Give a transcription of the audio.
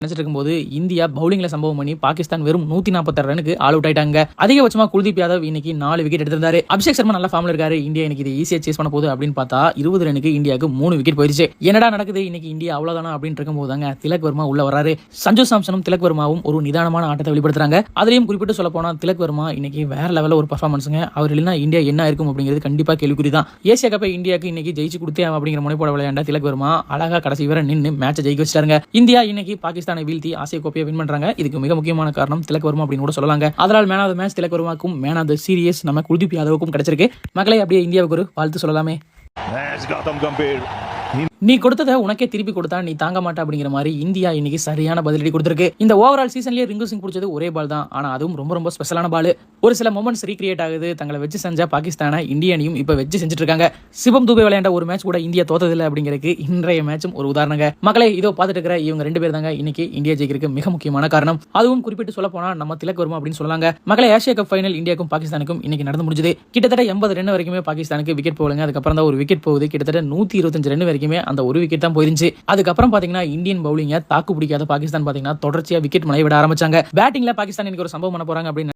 நினைச்சிட்டு இருக்கும்போது இந்தியா பவுலிங்ல சம்பவம் பண்ணி பாகிஸ்தான் வெறும் 146 ரனுக்கு ஆல் அவுட் ஆயிட்டாங்க. அதிகபட்சமா குல்தீப் யாதவ் இன்னைக்கு 4 விக்கெட் எடுத்திருந்தாரு. அபிஷேக் சர்மா நல்ல ஃபார்ம்ல இருக்காரு. இந்தியா இன்னைக்கு இதை ஈஸியா சேஸ் பண்ண போகுது அப்படின்னு பார்த்தா 20 ரனுக்கு இந்தியாவுக்கு 3 விக்கெட் போயிருச்சு. என்னடா நடக்குது இன்னைக்கு இந்தியா அவ்வளவுதானா அப்படின்னு இருக்கும்போது தாங்க திலக் வர்மா உள்ள வராரு. சஞ்சு சாம்சனும் திலக் வர்மாவும் ஒரு நிதானமான ஆட்டத்தை வெளிப்படுத்துறாங்க. அதுலயும் குறிப்பிட்டு சொல்ல போனா திலக் வர்மா இன்னைக்கு வேற லெவல்ல ஒரு பர்ஃபார்மன்ஸுங்க. அவர் இல்லைன்னா இந்தியா என்ன இருக்கும் அப்படிங்கிறது கண்டிப்பா கேள்விக்குறி தான். ஏசியா கப்பை இந்தியாவுக்கு இன்னைக்கு ஜெயிச்சு கொடுத்தே அப்படிங்கிற முனைப்போட விளையாண்ட திலக் வர்மா அழகா கடைசி வரை நின்று மேட்சை ஜெயிக்க வச்சிட்டாருங்க. இந்தியா இன்னைக்கு பாகிஸ்தானை வீழ்த்தி ஆசிய கோப்பையை வின் பண்றாங்க. இதுக்கு மிக முக்கியமான காரணம் திலக் வர்மா அப்படின்னு கூட சொல்லலாங்க. அதனால் man of the match Tilak வர்மாக்கும் மேன் ஆஃப் தி சீரிஸ் நம்ம குல்தீப் யாதவுக்கும் கிடைச்சிருக்கு. மக்களை அப்படியே இந்தியாவுக்கு ஒரு வாழ்த்து சொல்லலாமே. நீ கொடுத்ததை உனக்கே திருப்பி கொடுத்தா நீ தாங்க மாட்டா அப்படிங்கிற மாதிரி இந்தியா இன்னைக்கு சரியான பதிலடி கொடுத்திருக்கு. இந்த ஓவரால் சீசன்லயே ரிங்கு சிங் பிடிச்சது ஒரே பால் தான். ஆனா அதுவும் ரொம்ப ரொம்ப ஸ்பெஷலான பால். ஒரு சில மொமெண்ட்ஸ் ரீக்ரியேட் ஆகுது. தங்களை வச்சு செஞ்சா பாகிஸ்தானை இந்திய அணியும் இப்ப வச்சு செஞ்சுட்டு இருக்காங்க. சிவம் துபே விளையாண்ட ஒரு மேட்ச் கூட இந்தியா தோத்ததில்லை அப்படிங்கிறதுக்கு இன்றைய மேட்சும் ஒரு உதாரணங்க. மக்களை இதோ பார்த்துட்டு இருக்கிற இவங்க 2 பேர் தாங்க இன்னைக்கு இந்தியா ஜெயிக்கிறதுக்கு மிக முக்கியமான காரணம். அதுவும் குறிப்பிட்டு சொல்ல போனா நம்ம திலக் வர்மா அப்படின்னு சொல்லலாங்க. மக்களை ஏசியா கப் ஃபைனல் இந்தியாவுக்கும் பாகிஸ்தானுக்கும் இன்னைக்கு நடந்து முடிஞ்சது. கிட்டத்தட்ட 80 ரன் வரைக்குமே பாகிஸ்தானுக்கு விக்கெட் போகலங்க. அதுக்கப்புறம் தான் ஒரு விக்கெட் போகுது. கிட்டத்தட்ட 125 ரன் வரைக்குமே அந்த ஒரு விக்கெட் தான் போயிருந்துச்சு. அதுக்கப்புறம் பாத்தீங்கன்னா இந்தியன் பவுலிங்க தாக்கு பிடிக்காத பாகிஸ்தான் பாத்தீங்கன்னா தொடர்ச்சியா விக்கெட் மழை விட ஆரம்பிச்சாங்க. பேட்டிங்ல பாகிஸ்தான் இன்னைக்கு ஒரு சம்பவம் பண்ண போறாங்க அப்படின்னு